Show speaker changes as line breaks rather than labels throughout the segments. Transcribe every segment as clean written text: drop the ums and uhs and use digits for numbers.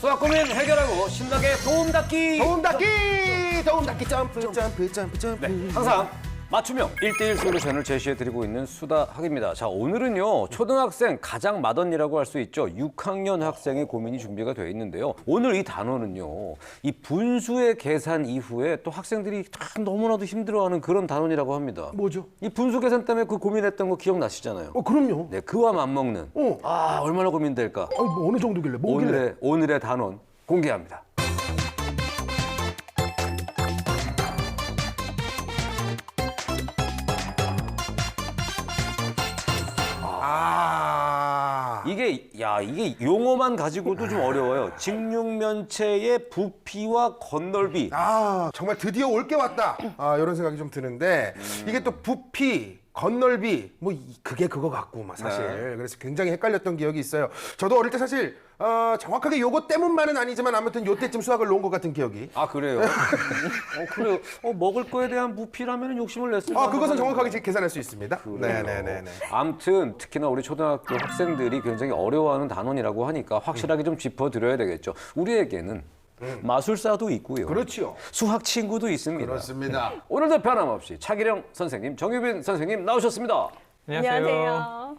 수학 고민 해결하고 신나게 도움닫기.
도움닫기 점프.
네, 항상 맞춤형 1대1 솔루션을 제시해드리고 있는 수다학입니다. 자, 오늘은요, 초등학생 가장 맏언니라고 할 수 있죠. 6학년 학생의 고민이 준비가 되어 있는데요. 오늘 이 단어는요, 이 분수의 계산 이후에 또 학생들이 참 너무나도 힘들어하는 그런 단원이라고 합니다.
뭐죠?
이 분수 계산 때문에 그 고민했던 거 기억나시잖아요.
그럼요.
네, 그와 맞먹는. 얼마나 고민될까?
뭐 어느 정도길래? 뭐길래?
오늘의 단원 공개합니다. 이게 용어만 가지고도 좀 어려워요. 직육면체의 부피와 건널비.
정말 드디어 올 게 왔다. 이런 생각이 좀 드는데 이게 또 부피, 건널비 뭐 그게 그거 같고 막 사실 그래서 굉장히 헷갈렸던 기억이 있어요. 저도 어릴 때 사실 정확하게 요거 때문만은 아니지만 아무튼 요때쯤 수학을 놓은 것 같은 기억이.
아, 그래요? 그래요. 먹을 거에 대한 부피라면 욕심을 냈을까?
그것은 정확하게 계산할 수 있습니다. 네네네.
아무튼 특히나 우리 초등학교 학생들이 굉장히 어려워하는 단원이라고 하니까 확실하게 좀 짚어드려야 되겠죠. 우리에게는 마술사도 있고요.
그렇죠.
수학 친구도 있습니다.
그렇습니다.
오늘도 변함없이 차기령 선생님, 정유빈 선생님 나오셨습니다.
안녕하세요.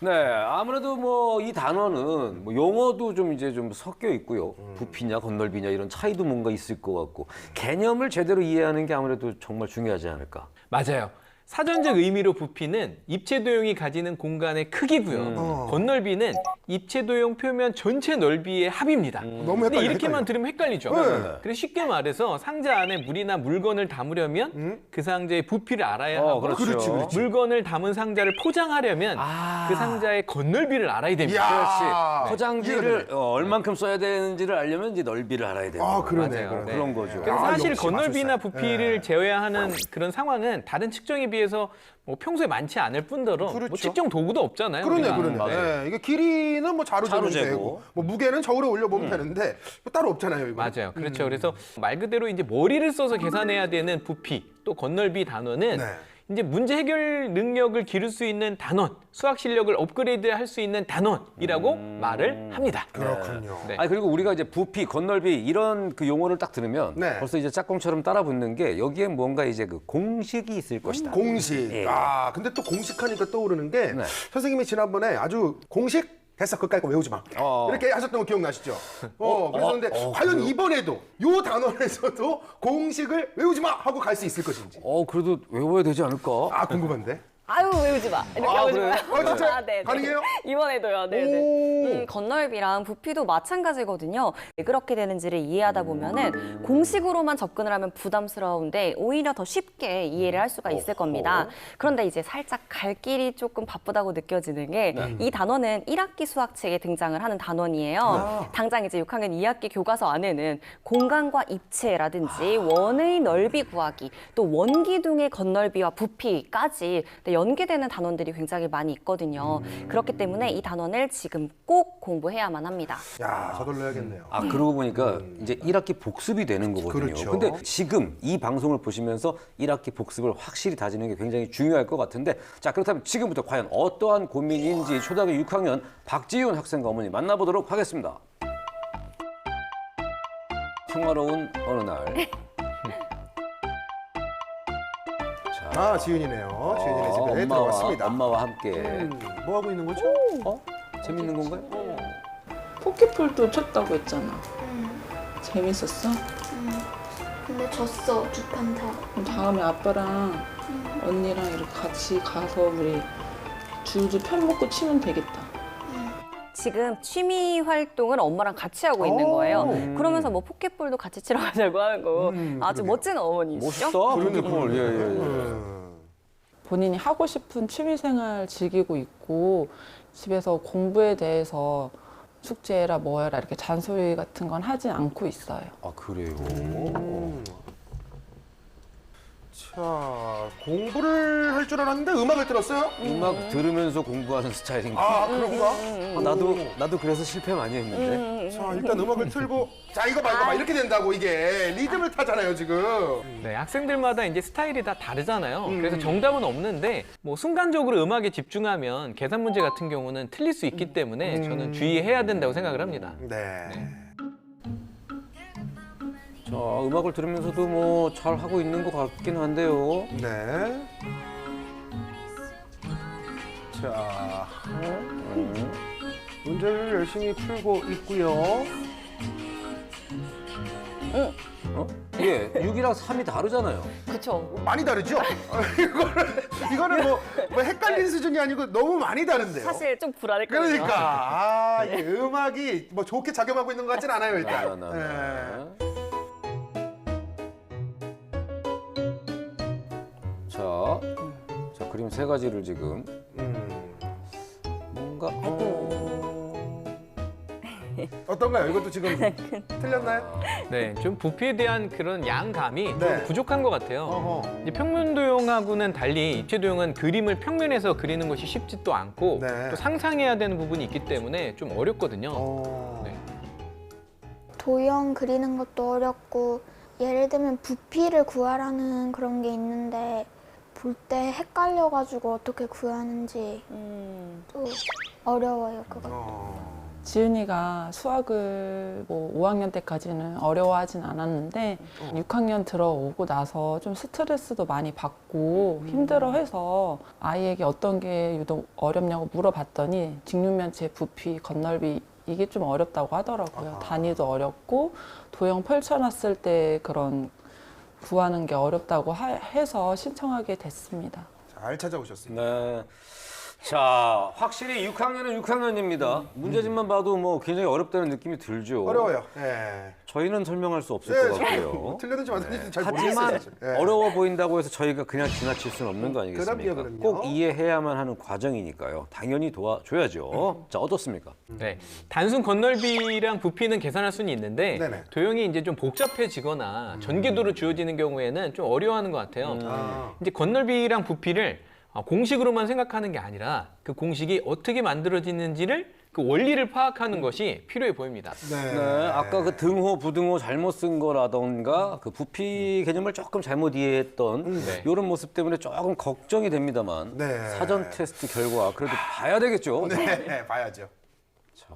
네, 아무래도 뭐 이 단어는 뭐 용어도 좀 이제 좀 섞여 있고요. 부피냐 건널비냐 이런 차이도 뭔가 있을 것 같고 개념을 제대로 이해하는 게 아무래도 정말 중요하지 않을까.
맞아요. 사전적 의미로 부피는 입체도형이 가지는 공간의 크기고요. 건널비는 입체도형 표면 전체 넓이의 합입니다.
너무
근데
헷갈려.
이렇게만 들으면 헷갈리죠.
네.
그래서 쉽게 말해서 상자 안에 물이나 물건을 담으려면 그 상자의 부피를 알아야 하고
그렇죠.
물건을 담은 상자를 포장하려면 그 상자의 건널비를 알아야 됩니다.
그렇지. 포장지를 얼만큼 써야 되는지를 알려면 이제 넓이를 알아야 되는
그러네.
맞아요.
그런 거죠.
그래서 사실
역시
건널비나
마술사야.
부피를 제어하는 그런 상황은 다른 측정에 비해서 뭐 평소에 많지 않을 뿐더러 뭐
그렇죠.
측정 도구도 없잖아요.
그러네.
우리가.
네. 이게 길이는 뭐 자로 재면
재고.
되고, 뭐 무게는 저울에 올려보면 되는데 뭐 따로 없잖아요. 이거.
맞아요. 그렇죠. 그래서 말 그대로 이제 머리를 써서 계산해야 되는 부피 또 건널비 단원은 이제 문제 해결 능력을 기를 수 있는 단원, 수학 실력을 업그레이드할 수 있는 단원이라고 말을 합니다.
그렇군요.
네.
그리고 우리가 이제 부피, 건널비 이런 그 용어를 딱 들으면 벌써 이제 짝꿍처럼 따라 붙는 게 여기에 뭔가 이제 그 공식이 있을 것이다.
공식.
예.
근데 또 공식하니까 떠오르는 게 선생님이 지난번에 아주 공식 됐어 그까이 거 외우지 마 이렇게 하셨던 거 기억나시죠? 그래서 근데 과연 이번에도 요 단원에서도 공식을 외우지 마 하고 갈 수 있을 것인지
그래도 외워야 되지 않을까?
궁금한데.
아유 외우지 마. 이렇게 하고
그래요?
싶어요.
진짜
네, 네.
가능해요?
이번에도요. 네네. 건널비랑 부피도 마찬가지거든요. 왜 그렇게 되는지를 이해하다 보면은 공식으로만 접근을 하면 부담스러운데 오히려 더 쉽게 이해를 할 수가 있을 겁니다. 그런데 이제 살짝 갈 길이 조금 바쁘다고 느껴지는 게 이 단원은 1학기 수학책에 등장을 하는 단원이에요. 당장 이제 6학년 2학기 교과서 안에는 공간과 입체라든지 원의 넓이 구하기, 또 원기둥의 건널비와 부피까지 연계되는 단원들이 굉장히 많이 있거든요. 그렇기 때문에 이 단원을 지금 꼭 공부해야만 합니다.
서둘러야겠네요.
그러고 보니까 이제 1학기 복습이 되는 거거든요.
그렇죠.
근데 지금 이 방송을 보시면서 1학기 복습을 확실히 다지는 게 굉장히 중요할 것 같은데 자, 그렇다면 지금부터 과연 어떠한 고민인지 초등학교 6학년 박지윤 학생과 어머니 만나보도록 하겠습니다. 평화로운 어느 날
지윤이네요. 지윤이네 집에 들어왔습니다.
엄마와 함께
뭐 하고 있는 거죠?
재밌는 건가요?
포켓볼도 쳤다고 했잖아. 재밌었어?
근데 졌어, 두 판 다.
그럼 다음에 아빠랑 언니랑 이렇게 같이 가서 우리 줄줄 편 먹고 치면 되겠다.
지금 취미 활동을 엄마랑 같이 하고 있는 거예요. 그러면서 뭐 포켓볼도 같이 치러 가자고 하고 아주 멋진 어머니시죠?
멋있다. 포켓볼. 예.
본인이 하고 싶은 취미생활 즐기고 있고 집에서 공부에 대해서 숙제해라 뭐 해라 이렇게 잔소리 같은 건 하진 않고 있어요.
그래요?
자, 공부를 할 줄 알았는데 음악을 들었어요?
음악 들으면서 공부하는 스타일인가?
아, 그런가?
나도 그래서 실패 많이 했는데.
자, 일단 음악을 틀고 자, 이거 봐 이렇게 된다고 이게 리듬을 타잖아요, 지금.
네, 학생들마다 이제 스타일이 다 다르잖아요. 그래서 정답은 없는데 뭐 순간적으로 음악에 집중하면 계산 문제 같은 경우는 틀릴 수 있기 때문에 저는 주의해야 된다고 생각을 합니다.
네.
자, 음악을 들으면서도 뭐 잘 하고 있는 것 같긴 한데요.
네. 자, 문제를 열심히 풀고 있고요.
이게 6이랑 3이 다르잖아요.
그쵸.
많이 다르죠? 이거는 뭐 헷갈린 수준이 아니고 너무 많이 다른데요.
사실 좀 불안했거든요.
그러니까 이게 음악이 뭐 좋게 작용하고 있는 것 같진 않아요, 일단. 네.
자, 그림 세 가지를 지금 뭔가
어떤가요? 이것도 지금 틀렸나요?
네, 좀 부피에 대한 그런 양감이
네.
좀 부족한 것 같아요.
어허.
이제 평면도형하고는 달리 입체도형은 그림을 평면에서 그리는 것이 쉽지도 않고
네.
또 상상해야 되는 부분이 있기 때문에 좀 어렵거든요. 네.
도형 그리는 것도 어렵고 예를 들면 부피를 구하라는 그런 게 있는데 볼 때 헷갈려가지고 어떻게 구하는지 또 어려워요, 그거.
지은이가 수학을 뭐 5학년 때까지는 어려워하진 않았는데 6학년 들어오고 나서 좀 스트레스도 많이 받고 힘들어해서 아이에게 어떤 게 유독 어렵냐고 물어봤더니 직육면체 부피, 건널비 이게 좀 어렵다고 하더라고요. 단위도 어렵고 도형 펼쳐놨을 때 그런 구하는 게 어렵다고 해서 신청하게 됐습니다.
잘 찾아오셨습니다.
네. 자, 확실히 6학년은 6학년입니다. 문제집만 봐도 뭐 굉장히 어렵다는 느낌이 들죠.
어려워요. 네.
저희는 설명할 수 없을
네,
것 같고요.
틀렸는지 맞는지 잘 모르겠어요.
하지만
사실. 네.
어려워 보인다고 해서 저희가 그냥 지나칠 수는 없는 거 아니겠습니까?
그럼요.
꼭 이해해야만 하는 과정이니까요. 당연히 도와줘야죠. 자, 어떻습니까?
네, 단순 건널비랑 부피는 계산할 수는 있는데
네네.
도형이 이제 좀 복잡해지거나 전개도로 주어지는 경우에는 좀 어려워하는 것 같아요. 이제 건널비랑 부피를 공식으로만 생각하는 게 아니라 그 공식이 어떻게 만들어지는지를 그 원리를 파악하는 것이 필요해 보입니다.
네, 아까 그 등호, 부등호 잘못 쓴 거라던가 그 부피 개념을 조금 잘못 이해했던
네.
이런 모습 때문에 조금 걱정이 됩니다만
네.
사전 테스트 결과 그래도 봐야 되겠죠.
네, 봐야죠.
자,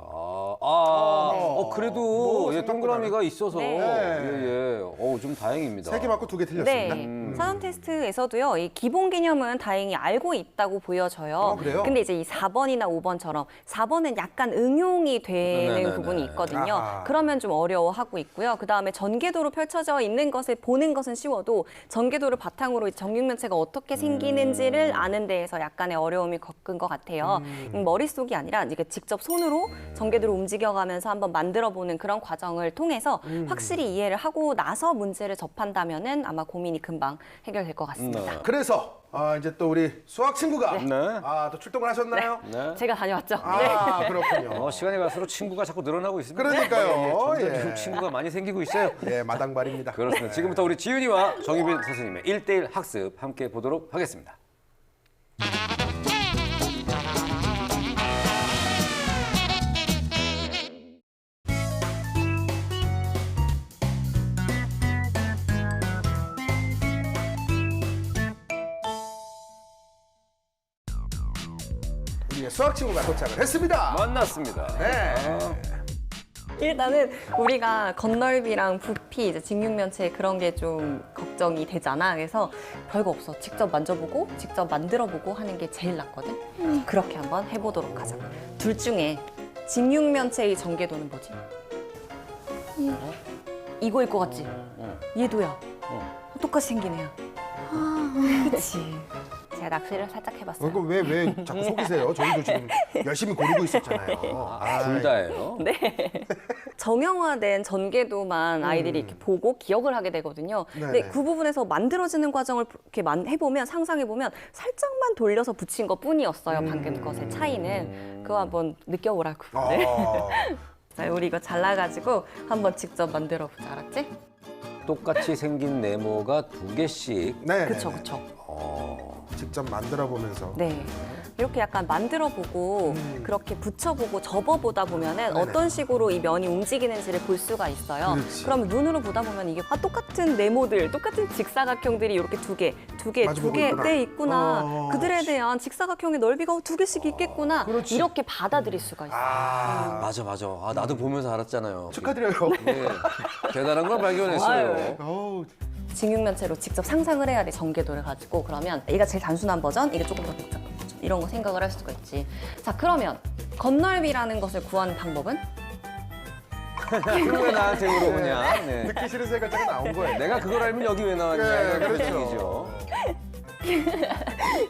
그래도 예, 동그라미가 있어서
네.
좀 다행입니다.
3개 맞고 2개 틀렸습니다.
네. 사전 테스트에서도요, 이 기본 개념은 다행히 알고 있다고 보여져요.
그래요?
근데 이제 이 4번이나 5번처럼 4번은 약간 응용이 되는
네네네.
부분이 있거든요.
아하.
그러면 좀 어려워하고 있고요. 그 다음에 전개도로 펼쳐져 있는 것을 보는 것은 쉬워도 전개도를 바탕으로 정육면체가 어떻게 생기는지를 아는 데에서 약간의 어려움이 겪은 것 같아요. 머릿속이 아니라 이게 직접 손으로 전개도를 움직여가면서 한번 만들어보는 그런 과정을 통해서 확실히 이해를 하고 나서 문제를 접한다면은 아마 고민이 금방 해결될 것 같습니다.
그래서 이제 또 우리 수학 친구가
네.
또 출동을 하셨나요?
네.
제가 다녀왔죠.
그렇군요.
시간이 갈수록 친구가 자꾸 늘어나고 있습니다.
그러니까요.
점점
예.
친구가 많이 생기고 있어요.
네, 마당발입니다.
그렇습니다. 지금부터 우리 지윤이와 정유빈 선생님의 1대1 학습 함께 보도록 하겠습니다.
우리의 수학 친구가 도착을 했습니다.
만났습니다.
네.
일단은 우리가 건널비랑 부피, 이제 직육면체 그런 게 좀 걱정이 되잖아. 그래서 별거 없어. 직접 만져보고 직접 만들어보고 하는 게 제일 낫거든. 그렇게 한번 해보도록 하자. 둘 중에 직육면체의 전개도는 뭐지? 이거일 것 같지? 얘도야. 똑같이 생긴 애야. 그치? 제가 낚시를 살짝 해봤어요.
그거 왜 자꾸 속이세요? 저희도 지금 열심히 고르고 있었잖아요.
둘 다예요.
네. 정형화된 전개도만 아이들이 이렇게 보고 기억을 하게 되거든요. 근데
네네.
그 부분에서 만들어지는 과정을 이렇게 해보면, 상상해보면 살짝만 돌려서 붙인 것 뿐이었어요. 방금 것의 차이는. 그거 한번 느껴보라고. 네. 자, 우리 이거 잘라가지고 한번 직접 만들어보자. 알았지?
똑같이 생긴 네모가 2개씩.
네.
그쵸, 그쵸.
직접 만들어 보면서.
네. 이렇게 약간 만들어보고 그렇게 붙여보고 접어보다 보면은 어떤 식으로 이 면이 움직이는지를 볼 수가 있어요.
그렇지.
그러면 눈으로 보다 보면 이게 똑같은 네모들, 똑같은 직사각형들이 이렇게 두 개
마주보고 있구나.
네, 있구나.
어,
그들에 대한 직사각형의 넓이가 2개씩 있겠구나.
그렇지.
이렇게 받아들일 수가 있어요.
맞아. 아, 나도 보면서 알았잖아요.
축하드려요.
네. 대단한 걸 발견했어요.
아유.
어우,
직육면체로 직접 상상을 해야 돼, 전개도를 가지고. 그러면 얘가 제일 단순한 버전, 이게 조금 더 복잡한 버전. 이런 거 생각을 할 수가 있지. 자, 그러면 건널비라는 것을 구하는 방법은?
그걸 왜 나한테 물어보냐. 네.
듣기 싫은 세 글자가 나온 거예요.
내가 그걸 알면 여기 왜 나왔냐.
네,
이런
그렇죠.
얘기죠.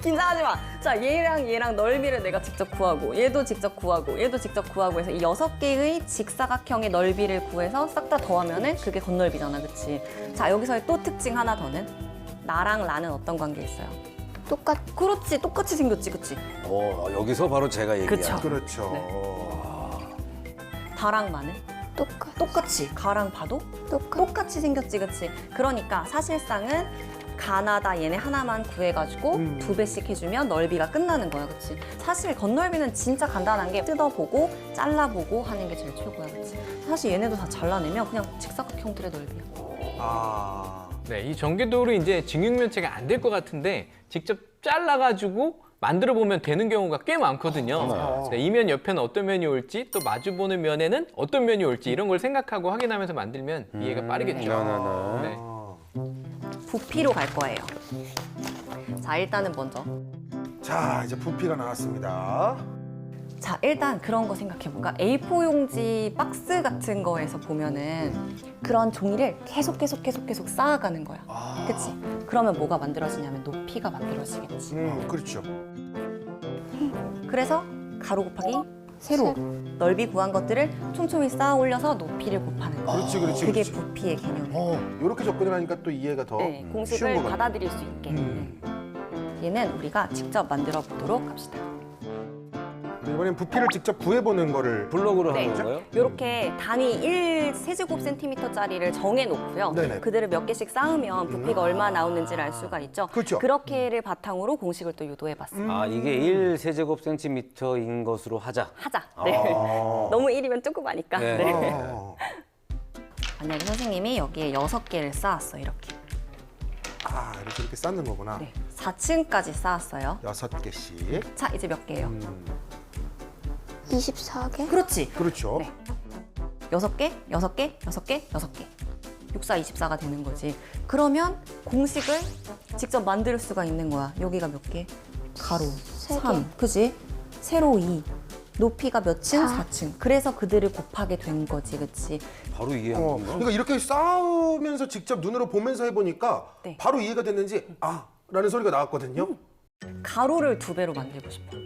긴장하지 마. 자, 얘랑 넓이를 내가 직접 구하고, 얘도 직접 구하고, 얘도 직접 구하고 해서 이 6개의 직사각형의 넓이를 구해서 싹 다 더하면은 그게 건널비잖아, 그치? 자, 여기서의 또 특징 하나 더는 나랑 나는 어떤 관계 있어요? 그렇지, 똑같이 생겼지, 그치?
여기서 바로 제가 얘기한.
그쵸.
그렇죠.
다랑 마는? 똑같이. 가랑 봐도 똑같이 생겼지, 그치? 그러니까 사실상은 가나다 얘네 하나만 구해가지고 2배씩 해주면 넓이가 끝나는 거야, 그치? 사실 건널비는 진짜 간단한 게 뜯어보고 잘라보고 하는 게 제일 최고야, 그치? 사실 얘네도 다 잘라내면 그냥 직사각형들의 넓이야.
네, 이 전개도로 이제 직육면체가 안 될 것 같은데 직접 잘라가지고 만들어 보면 되는 경우가 꽤 많거든요. 네, 이면 옆에는 어떤 면이 올지 또 마주보는 면에는 어떤 면이 올지 이런 걸 생각하고 확인하면서 만들면 이해가 빠르겠죠. 네.
부피로 갈 거예요. 자, 일단은 먼저.
자, 이제 부피가 나왔습니다.
자, 일단 그런 거 생각해볼까? A4 용지 박스 같은 거에서 보면은 그런 종이를 계속 쌓아가는 거야. 그치? 그러면 뭐가 만들어지냐면 높이가 만들어지겠지.
그렇죠.
그래서 가로 곱하기 세로 넓이 구한 것들을 촘촘히 쌓아 올려서 높이를 곱하는 거야.
그렇지.
그게
그렇지.
부피의 개념이에요.
이렇게 접근을 하니까 또 이해가 더
네,
쉬운
공식을
것 같아요.
받아들일 수 있게. 얘는 우리가 직접 만들어 보도록 합시다.
이번엔 부피를 직접 구해보는 거를
블록으로
네.
하는 건가요?
이렇게 단위 1세제곱센티미터짜리를 정해놓고요.
네네.
그들을 몇 개씩 쌓으면 부피가 얼마 나오는지를 알 수가 있죠.
그렇죠.
그렇게를 바탕으로 공식을 또 유도해봤어요.
아, 이게 1세제곱센티미터인 것으로 하자.
하자. 네. 너무 1이면 조그마니까.
네.
네.
어.
만약에 선생님이 여기에 6개를 쌓았어, 이렇게.
이렇게 쌓는 거구나.
네. 4층까지 쌓았어요.
6개씩.
자, 이제 몇 개예요?
24개?
그렇지.
그렇죠.
네. 6개, 6개, 6개, 6개. 6, 4, 24가 되는 거지. 그러면 공식을 직접 만들 수가 있는 거야. 여기가 몇 개? 가로 3, 그지? 세로 2. 높이가 몇 층? 4층. 그래서 그들을 곱하게 된 거지, 그치?
바로 이해한 건가?
그러니까 이렇게 쌓으면서 직접 눈으로 보면서 해보니까
네.
바로 이해가 됐는지 라는 소리가 나왔거든요.
가로를 2배로 만들고 싶어.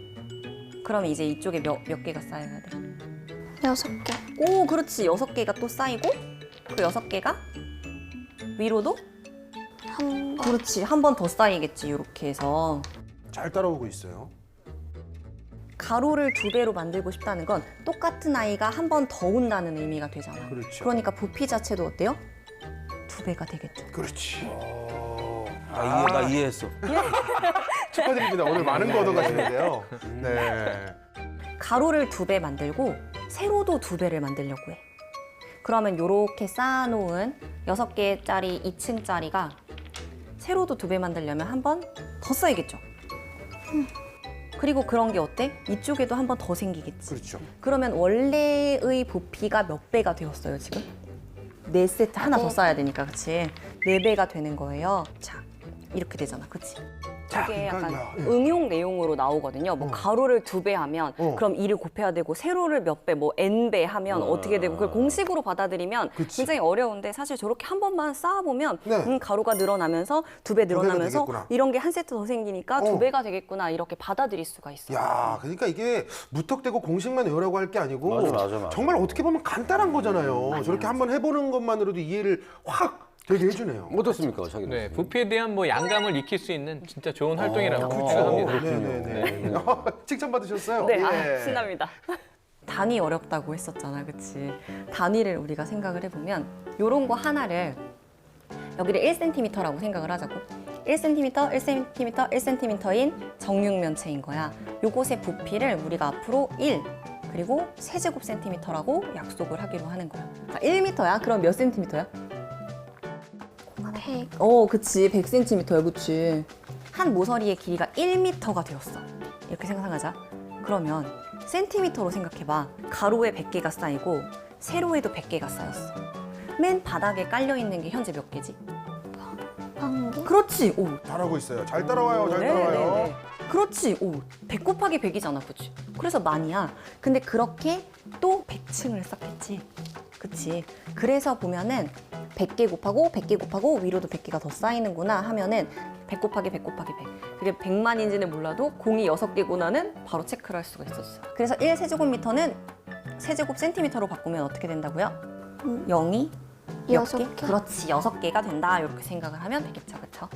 그럼 이제 이쪽에 몇 개가 쌓여야 돼?
6개.
오, 그렇지. 6개가 또 쌓이고 그 6개가 위로도?
한 번.
그렇지. 한 번 더 쌓이겠지, 이렇게 해서.
잘 따라오고 있어요.
가로를 2배로 만들고 싶다는 건 똑같은 아이가 한 번 더 온다는 의미가 되잖아.
그렇죠.
그러니까 부피 자체도 어때요? 2배가 되겠죠.
그렇지.
나 이해했어.
축하드립니다. 오늘 많은 거 얻어가시는데요. 네.
가로를 2배 만들고 세로도 2배를 만들려고 해. 그러면 이렇게 쌓아놓은 6개짜리 2층짜리가 세로도 2배 만들려면 한 번 더 쌓이겠죠. 그리고 그런 게 어때? 이쪽에도 한 번 더 생기겠지.
그렇죠.
그러면 원래의 부피가 몇 배가 되었어요, 지금? 4세트 하나 더 쌓아야 되니까, 그치? 4배가 되는 거예요. 자, 이렇게 되잖아, 그치? 저게
그러니까,
약간
야,
응용 내용으로 나오거든요. 뭐 가로를 2배 하면 그럼 2를 곱해야 되고 세로를 몇 배, 뭐 n배 하면 어떻게 되고 그걸 공식으로 받아들이면
그치.
굉장히 어려운데 사실 저렇게 한 번만 쌓아보면
네.
가로가 늘어나면서 2배 늘어나면서
되겠구나.
이런 게 한 세트 더 생기니까 2배가 되겠구나 이렇게 받아들일 수가 있어요.
야, 그러니까 이게 무턱대고 공식만 외우라고 할 게 아니고
맞아.
정말 어떻게 보면 간단한 거잖아요. 저렇게 한번 해보는 것만으로도 이해를 확 되게 해주네요.
어떻습니까, 자기?
네, 부피에 대한 뭐 양감을 익힐 수 있는 진짜 좋은 활동이라고
그렇죠.
생각합니다.
네네네. 칭찬 받으셨어요?
네,
예.
신납니다. 단위 어렵다고 했었잖아, 그치? 단위를 우리가 생각을 해보면 이런 거 하나를 여기를 1cm라고 생각을 하자고. 1cm, 1cm, 1cm인 정육면체인 거야. 요것의 부피를 우리가 앞으로 1 그리고 세제곱센티미터라고 약속을 하기로 하는 거야. 1m야? 그럼 몇 센티미터야?
100.
그치. 100cm야, 그치. 한 모서리의 길이가 1m가 되었어. 이렇게 생각하자. 그러면 센티미터로 생각해봐. 가로에 100개가 쌓이고 세로에도 100개가 쌓였어. 맨 바닥에 깔려있는 게 현재 몇 개지?
한 개.
그렇지. 오,
잘하고 있어요. 잘 따라와요. 잘
네,
따라와요.
네, 네. 그렇지. 오, 100 곱하기 100이잖아. 그치? 그래서 만이야. 근데 그렇게 또 100층을 쌓겠지. 그치? 그래서 보면은 100개 곱하고 100개 곱하고 위로도 100개가 더 쌓이는구나 하면은 100 곱하기 100 곱하기 100. 그게 100만인지는 몰라도 공이 6개구나는 바로 체크를 할 수가 있었어. 그래서 1세제곱미터는 세제곱 센티미터로 바꾸면 어떻게 된다고요? 0이 몇 개?
6개.
그렇지. 6개가 된다. 이렇게 생각을 하면 되겠죠. 그렇죠?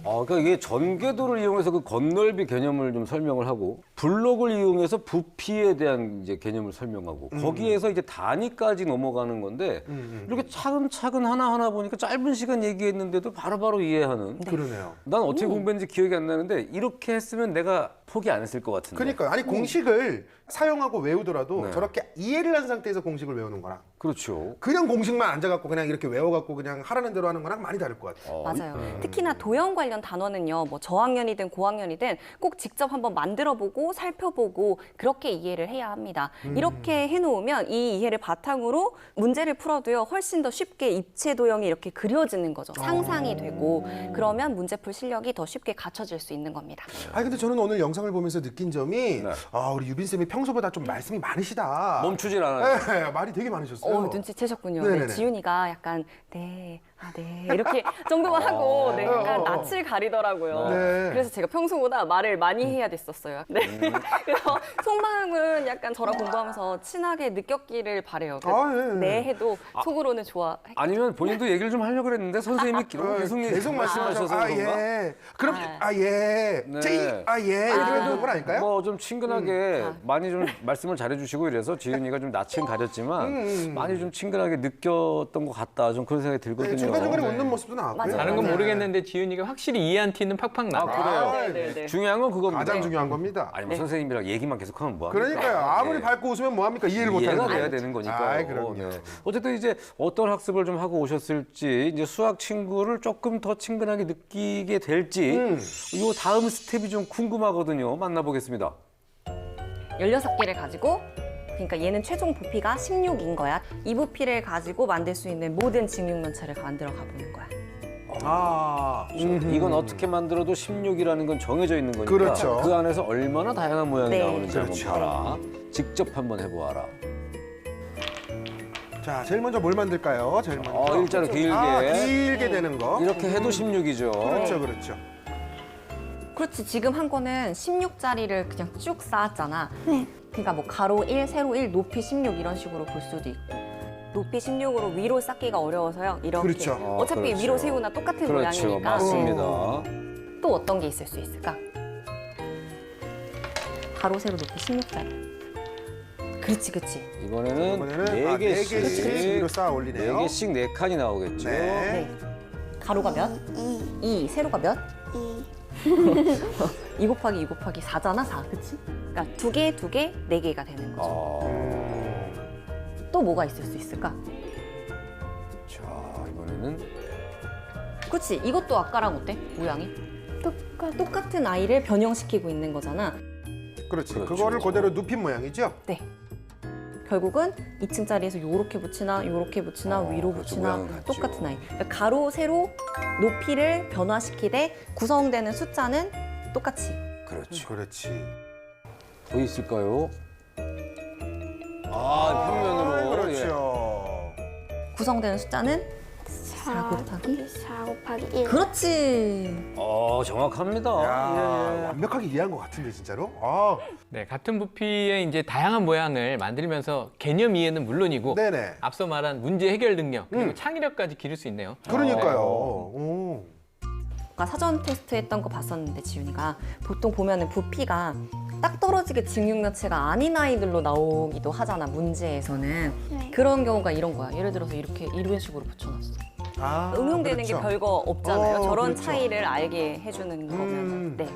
그러니까 이게 전궤도를 이용해서 그 건널비 개념을 좀 설명을 하고 블록을 이용해서 부피에 대한 이제 개념을 설명하고 거기에서 이제 단위까지 넘어가는 건데 이렇게 차근차근 하나하나 보니까 짧은 시간 얘기했는데도 바로바로 이해하는.
그러네요.
난 어떻게 공부했는지 기억이 안 나는데 이렇게 했으면 내가 포기 안 했을 것 같은데.
그러니까 아니 공식을 사용하고 외우더라도
네.
저렇게 이해를 한 상태에서 공식을 외우는 거랑
그렇죠.
그냥 공식만 앉아갖고 그냥 이렇게 외워갖고 그냥 하라는 대로 하는 거랑 많이 다를 것 같아요.
맞아요. 특히나 도형 관련 단어는요, 뭐 저학년이든 고학년이든 꼭 직접 한번 만들어보고 살펴보고 그렇게 이해를 해야 합니다. 이렇게 해놓으면 이 이해를 바탕으로 문제를 풀어도요, 훨씬 더 쉽게 입체 도형이 이렇게 그려지는 거죠. 상상이 되고 그러면 문제풀 실력이 더 쉽게 갖춰질 수 있는 겁니다.
아니 근데 저는 오늘 영상을 보면서 느낀 점이
네.
우리 유빈 쌤이 평소보다 좀 말씀이 많으시다.
멈추질 않아요.
네, 말이 되게 많으셨어요.
눈치채셨군요.
네네네.
네, 지윤이가 약간 네, 이렇게 정도만 하고 네, 약간 낯을 가리더라고요.
네.
그래서 제가 평소보다 말을 많이 해야 됐었어요. 네. 그래서 속마음은 약간 저랑 공부하면서 친하게 느꼈기를 바래요. 네 해도 속으로는 좋아.
아니면 본인도 얘기를 좀 하려고 그랬는데 선생님이 계속 말씀하셔서 그런가?
예. 그럼 예.
네.
제이 예. 이렇게 되는 건 아닐까요?
뭐 좀 친근하게 많이 좀 말씀을 잘해주시고 이래서 지은이가 좀 낯은 가렸지만 많이 좀 친근하게 느꼈던 것 같다. 좀 그런 생각이 들거든요.
네, 중간중간에
네.
웃는 모습도 나왔고요.
맞아요.
다른 건
맞아요.
모르겠는데 지윤이가 확실히 이해한 티는 팍팍 나.
그래요?
네.
중요한 건 그겁니다.
가장 중요한 겁니다.
아니 뭐 선생님이랑 얘기만 계속하면 뭐합니까?
그러니까요. 아무리
네.
밝고 웃으면 뭐합니까? 이해를
이해가
못하는데.
돼야 되는 거니까요.
아이, 그럼요.
어쨌든 이제 어떤 학습을 좀 하고 오셨을지 이제 수학 친구를 조금 더 친근하게 느끼게 될지 이 다음 스텝이 좀 궁금하거든요. 만나보겠습니다.
16개를 가지고 그러니까 얘는 최종 부피가 16인 거야. 이 부피를 가지고 만들 수 있는 모든 직육면체를 만들어 가보는 거야.
이건 어떻게 만들어도 16이라는 건 정해져 있는 거니까
그렇죠.
그 안에서 얼마나 다양한 모양이
네.
나오는지
그렇죠.
한번 봐라. 직접 한번 해보아라.
자, 제일 먼저 뭘 만들까요? 제일 먼저.
일자로 길게.
길게 되는 거.
이렇게 해도 16이죠.
그렇죠.
그렇지. 지금 한 거는 16짜리를 그냥 쭉 쌓았잖아.
네.
그러니까 뭐 가로 1, 세로 1, 높이 16 이런 식으로 볼 수도 있고. 높이 16으로 위로 쌓기가 어려워서요. 이렇게.
그렇죠.
어차피
그렇죠.
위로 세우나 똑같은
그렇죠.
모양이니까.
맞습니다.
또 어떤 게 있을 수 있을까? 가로, 세로, 높이 16짜리. 그렇지.
이번에는
이번에는
네
네
개씩
개씩 위로 쌓아 올리네요.
4개씩 4칸이 나오겠죠.
네.
네. 가로가 몇? 2. 세로가 몇?
2.
2 곱하기 2 곱하기 4잖아, 4. 그치? 그러니까 2개, 2개, 4개가 되는 거죠. 또 뭐가 있을 수 있을까?
자, 이번에는
그치? 이것도 아까랑 어때? 모양이? 똑같은 아이를 변형시키고 있는 거잖아.
그렇지.
그렇죠.
그거를 그대로 눕힌 모양이죠?
네. 결국은 2층짜리에서 요렇게 붙이나 요렇게 붙이나 위로 붙이나
모양은 같죠.
똑같은 아이. 그러니까 가로, 세로, 높이를 변화시키되 구성되는 숫자는 똑같이.
그렇죠.
그렇지.
더 있을까요? 평면으로.
그렇죠.
구성되는 숫자는
4
곱하기?
4 곱하기 1.
그렇지.
정확합니다.
야, 완벽하게 이해한 것 같은데 진짜로?
네, 같은 부피의 이제 다양한 모양을 만들면서 개념 이해는 물론이고
네네.
앞서 말한 문제 해결 능력 그리고 창의력까지 기를 수 있네요.
그러니까요. 오.
아까 사전 테스트 했던 거 봤었는데 지윤이가 보통 보면은 부피가 딱 떨어지게 직육면체가 아닌 아이들로 나오기도 하잖아 문제에서는.
네.
그런 경우가 이런 거야. 예를 들어서 이렇게 이런 식으로 붙여놨어. 응용되는
그렇죠.
게 별거 없잖아요. 저런
그렇죠.
차이를 알게 해주는 거면. 네.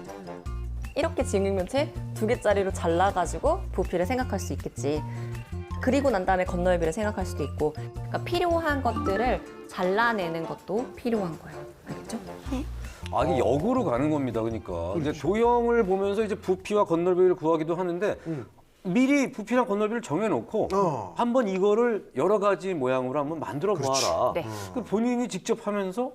이렇게 직육면체 2개짜리로 잘라가지고 부피를 생각할 수 있겠지. 그리고 난 다음에 건널비를 생각할 수도 있고, 그러니까 필요한 것들을 잘라내는 것도 필요한 거예요. 알겠죠?
아, 이게 역으로 가는 겁니다. 그러니까 이제 도형을 보면서 이제 부피와 건널비를 구하기도 하는데 미리 부피랑 건널비를 정해놓고 한번 이거를 여러 가지 모양으로 한번 만들어 보아라.
네.
그 본인이 직접 하면서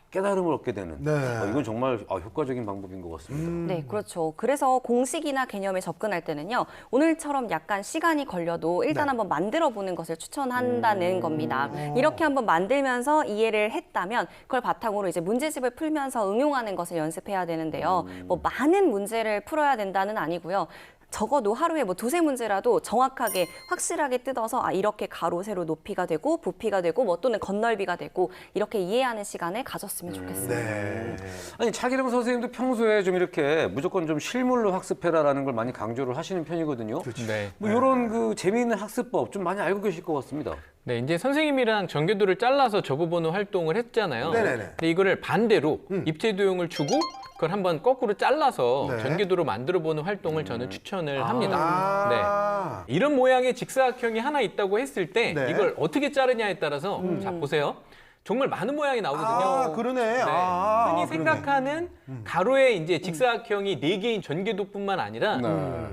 깨달음을 얻게 되는.
네.
이건 정말 효과적인 방법인 것 같습니다.
네, 그렇죠. 그래서 공식이나 개념에 접근할 때는요, 오늘처럼 약간 시간이 걸려도 일단 한번 만들어 보는 것을 추천한다는 겁니다. 이렇게 한번 만들면서 이해를 했다면 그걸 바탕으로 이제 문제집을 풀면서 응용하는 것을 연습해야 되는데요. 뭐 많은 문제를 풀어야 된다는 아니고요. 적어도 하루에 뭐 2-3문제라도 정확하게 확실하게 뜯어서 이렇게 가로 세로 높이가 되고 부피가 되고 뭐 또는 건널비가 되고 이렇게 이해하는 시간을 가졌으면 좋겠습니다.
네.
아니 차기령 선생님도 평소에 좀 이렇게 무조건 좀 실물로 학습해라라는 걸 많이 강조를 하시는 편이거든요.
네.
뭐 이런 그 재미있는 학습법 좀 많이 알고 계실 것 같습니다.
네, 이제 선생님이랑 전개도를 잘라서 적어보는 활동을 했잖아요.
네네네.
근데 이거를 반대로 입체 도형을 주고 그걸 한번 거꾸로 잘라서
네.
전개도로 만들어보는 활동을 저는 추천을 합니다. 네. 이런 모양의 직사각형이 하나 있다고 했을 때
네.
이걸 어떻게 자르냐에 따라서 자 보세요. 정말 많은 모양이 나오거든요.
그러네.
네.
아,
흔히
그러네.
생각하는 가로에 이제 직사각형이 4개인 전개도뿐만 아니라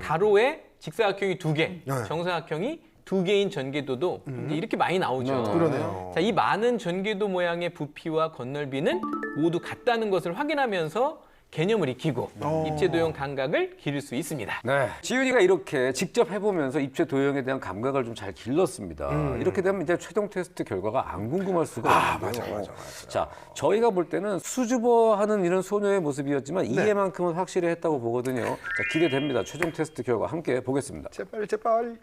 가로에 직사각형이 2개,
네.
정사각형이 2개인 전개도도 이제 이렇게 많이 나오죠.
그러네요.
자, 이 많은 전개도 모양의 부피와 건널비는 모두 같다는 것을 확인하면서 개념을 익히고 입체 도형 감각을 기를 수 있습니다.
네, 지윤이가 이렇게 직접 해보면서 입체 도형에 대한 감각을 좀 잘 길렀습니다. 이렇게 되면 이제 최종 테스트 결과가 안 궁금할 수가 없네요.
맞아.
자, 저희가 볼 때는 수줍어하는 이런 소녀의 모습이었지만 이해만큼은 확실히 했다고 보거든요. 자, 기대됩니다. 최종 테스트 결과 함께 보겠습니다.
제발.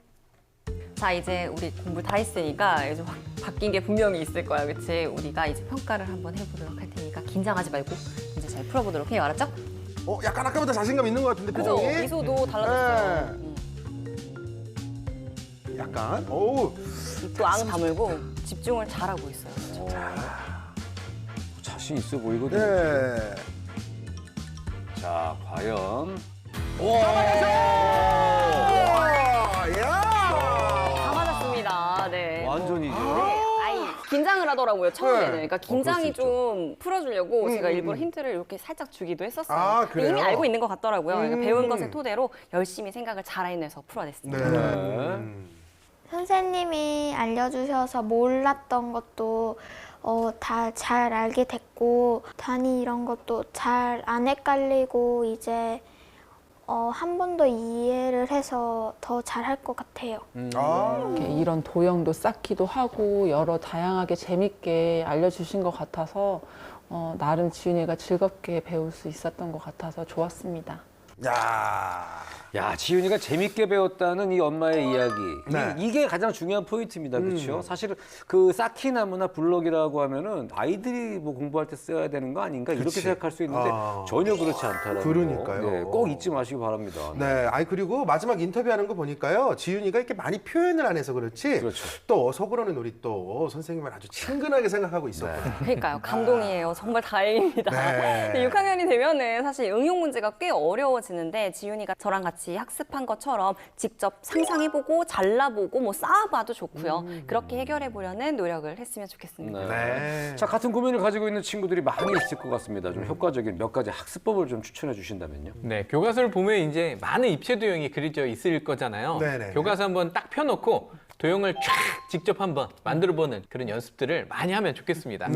자, 이제 우리 공부 다 했으니까 이제 바뀐 게 분명히 있을 거야, 그치? 우리가 이제 평가를 한번 해보도록 할 테니까 긴장하지 말고 이제 잘 풀어보도록 해요, 알았죠?
약간 아까보다 자신감 있는 것 같은데.
그죠?
표정이?
미소도 달라졌어요.
약간.
입도 앙 다물고 집중을 잘하고 있어요. 그렇죠?
자신 있어 보이거든요.
네.
자, 과연
다 맞았습니다. 네.
완전히죠.
긴장을 하더라고요, 처음에는. 그러니까
그럴 수
긴장이
있죠.
좀 풀어주려고 제가 일부러 힌트를 이렇게 살짝 주기도 했었어요.
아,
근데
그래요?
이미 알고 있는 것 같더라고요. 그러니까 배운 것을 토대로 열심히 생각을 잘 해내서 풀어냈습니다.
네.
선생님이 알려주셔서 몰랐던 것도 다 잘 알게 됐고 단위 이런 것도 잘 안 헷갈리고 이제 한 번 더 이해를 해서 더 잘할 것 같아요.
이렇게 이런 도형도 쌓기도 하고 여러 다양하게 재밌게 알려주신 것 같아서 나름 지윤이가 즐겁게 배울 수 있었던 것 같아서 좋았습니다.
야, 지윤이가 재밌게 배웠다는 이 엄마의 이야기.
네.
이게 가장 중요한 포인트입니다. 그렇죠? 사실 그 쌓기나무나 블럭이라고 하면은 아이들이 뭐 공부할 때 써야 되는 거 아닌가 이렇게 생각할 수 있는데 전혀 그렇지 않다라는 거.
그러니까요.
네, 꼭 잊지 마시기 바랍니다.
네, 그리고 마지막 인터뷰하는 거 보니까요, 지윤이가 이렇게 많이 표현을 안 해서 그렇지.
그렇죠.
또 속으로는 우리 또 선생님을 아주 친근하게 생각하고 있었거든요.
그러니까요. 감동이에요. 정말 다행입니다.
네.
6학년이 되면은 사실 응용 문제가 꽤 어려워지는데 지윤이가 저랑 같이 학습한 것처럼 직접 상상해보고 잘라보고 뭐 쌓아봐도 좋고요. 그렇게 해결해보려는 노력을 했으면 좋겠습니다.
네.
자, 같은 고민을 가지고 있는 친구들이 많이 있을 것 같습니다. 좀 효과적인 몇 가지 학습법을 좀 추천해 주신다면요.
네, 교과서를 보면 이제 많은 입체 도형이 그려져 있을 거잖아요.
네네.
교과서 한번 딱 펴놓고 도형을 쫙 직접 한번 만들어보는 그런 연습들을 많이 하면 좋겠습니다.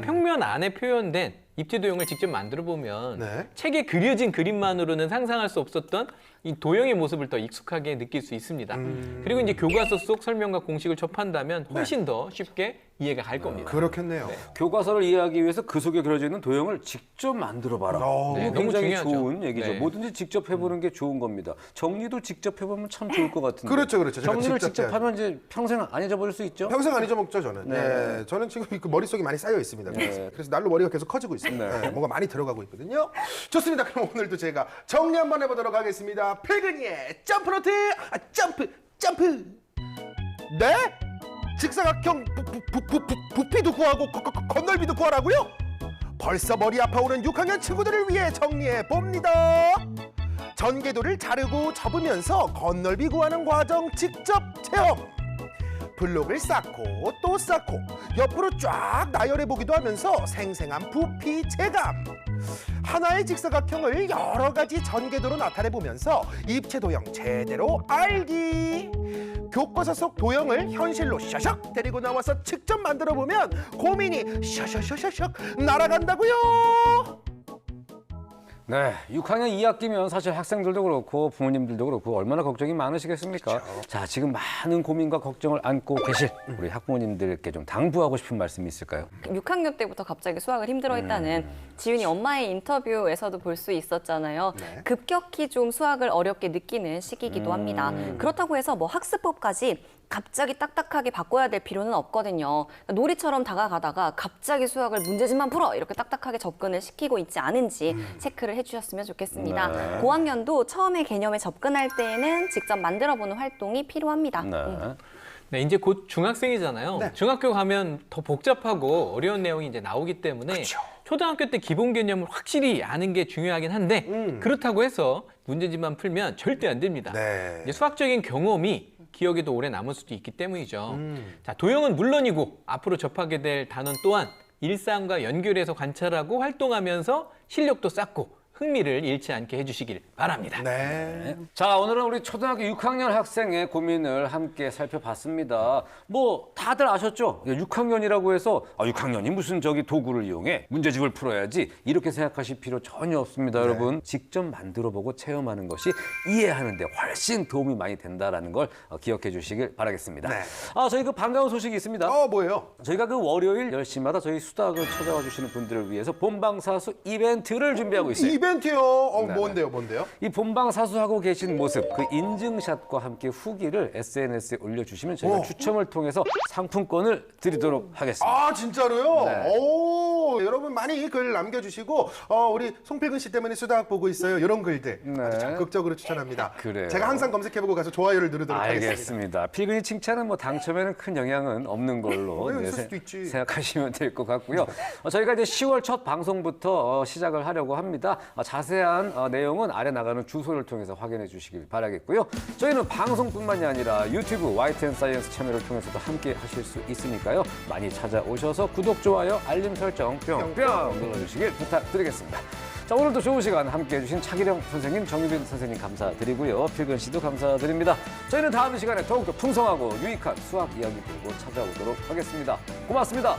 평면 안에 표현된 입체 도형을 직접 만들어 보면
네.
책에 그려진 그림만으로는 상상할 수 없었던 이 도형의 모습을 더 익숙하게 느낄 수 있습니다. 그리고 이제 교과서 속 설명과 공식을 접한다면 훨씬 더 쉽게 이해가 갈 겁니다.
그렇겠네요.
교과서를 이해하기 위해서 그 속에 그려져 있는 도형을 직접 만들어 봐라.
네,
이거
너무
굉장히
중요하죠.
좋은 얘기죠.
네.
뭐든지 직접 해보는 게 좋은 겁니다. 정리도 직접 해보면 참 좋을 것 같은데.
그렇죠. 제가
정리를
직접
직접
해야죠.
하면 이제 평생 안 잊어버릴 수 있죠.
평생 안 잊어먹죠, 저는.
네.
네. 저는 지금 그 머릿속에 많이 쌓여 있습니다. 그래서 날로 머리가 계속 커지고 있습니다. 네. 뭔가 많이 들어가고 있거든요. 좋습니다. 그럼 오늘도 제가 정리 한번 해보도록 하겠습니다. 필근이의 점프노트! 점프! 네? 직사각형 부피도 구하고 건널비도 구하라고요? 벌써 머리 아파오는 6학년 친구들을 위해 정리해 봅니다. 전개도를 자르고 접으면서 건널비 구하는 과정 직접 체험. 블록을 쌓고 또 쌓고 옆으로 쫙 나열해 보기도 하면서 생생한 부피 체감. 하나의 직사각형을 여러 가지 전개도로 나타내 보면서 입체 도형 제대로 알기. 교과서 속 도형을 현실로 샤샥 데리고 나와서 직접 만들어 보면 고민이 샤샥 날아간다고요.
네, 6학년 2학기면 사실 학생들도 그렇고 부모님들도 그렇고 얼마나 걱정이 많으시겠습니까? 자, 지금 많은 고민과 걱정을 안고 계실 우리 학부모님들께 좀 당부하고 싶은 말씀이 있을까요?
6학년 때부터 갑자기 수학을 힘들어했다는 지윤이 엄마의 인터뷰에서도 볼 수 있었잖아요.
네.
급격히 좀 수학을 어렵게 느끼는 시기이기도 합니다. 그렇다고 해서 뭐 학습법까지 갑자기 딱딱하게 바꿔야 될 필요는 없거든요. 놀이처럼 다가가다가 갑자기 수학을 문제집만 풀어 이렇게 딱딱하게 접근을 시키고 있지 않은지 체크를 해주셨으면 좋겠습니다.
네.
고학년도 처음에 개념에 접근할 때에는 직접 만들어보는 활동이 필요합니다.
네.
네, 이제 곧 중학생이잖아요.
네.
중학교 가면 더 복잡하고 어려운 내용이 이제 나오기 때문에 초등학교 때 기본 개념을 확실히 아는 게 중요하긴 한데 그렇다고 해서 문제집만 풀면 절대 안 됩니다.
네.
이제 수학적인 경험이 기억에도 오래 남을 수도 있기 때문이죠. 자, 도형은 물론이고 앞으로 접하게 될 단원 또한 일상과 연결해서 관찰하고 활동하면서 실력도 쌓고 흥미를 잃지 않게 해주시길 바랍니다.
네.
자, 오늘은 우리 초등학교 6학년 학생의 고민을 함께 살펴봤습니다. 뭐 다들 아셨죠? 6학년이라고 해서 6학년이 무슨 저기 도구를 이용해 문제집을 풀어야지 이렇게 생각하실 필요 전혀 없습니다. 여러분 직접 만들어보고 체험하는 것이 이해하는 데 훨씬 도움이 많이 된다는 걸 기억해 주시길 바라겠습니다.
네.
저희 그 반가운 소식이 있습니다.
뭐예요?
저희가 그 월요일 10시마다 저희 수닥을 찾아와 주시는 분들을 위해서 본방사수 이벤트를 준비하고 있어요.
이벤트요.
네.
뭔데요?
이 본방사수하고 계신 모습, 그 인증샷과 함께 후기를 SNS에 올려주시면 저희가 추첨을 통해서 상품권을 드리도록 하겠습니다.
아, 진짜로요?
네.
오, 여러분 많이 글 남겨주시고 우리 송필근 씨 때문에 수다학 보고 있어요. 이런 글들
네.
아주 적극적으로 추천합니다.
그래요.
제가 항상 검색해보고 가서 좋아요를 누르도록 하겠습니다.
알겠습니다. 필근이 칭찬은 뭐 당첨에는 큰 영향은 없는 걸로
있을 수도 있지.
생각하시면 될 것 같고요. 저희가 이제 10월 첫 방송부터 시작을 하려고 합니다. 자세한 내용은 아래 나가는 주소를 통해서 확인해 주시길 바라겠고요. 저희는 방송뿐만이 아니라 유튜브 YTN-사이언스 채널을 통해서도 함께 하실 수 있으니까요. 많이 찾아오셔서 구독, 좋아요, 알림 설정 뿅뿅 눌러주시길 부탁드리겠습니다. 자, 오늘도 좋은 시간 함께해 주신 차기령 선생님, 정유빈 선생님 감사드리고요. 필근 씨도 감사드립니다. 저희는 다음 시간에 더욱더 풍성하고 유익한 수학 이야기 들고 찾아오도록 하겠습니다. 고맙습니다.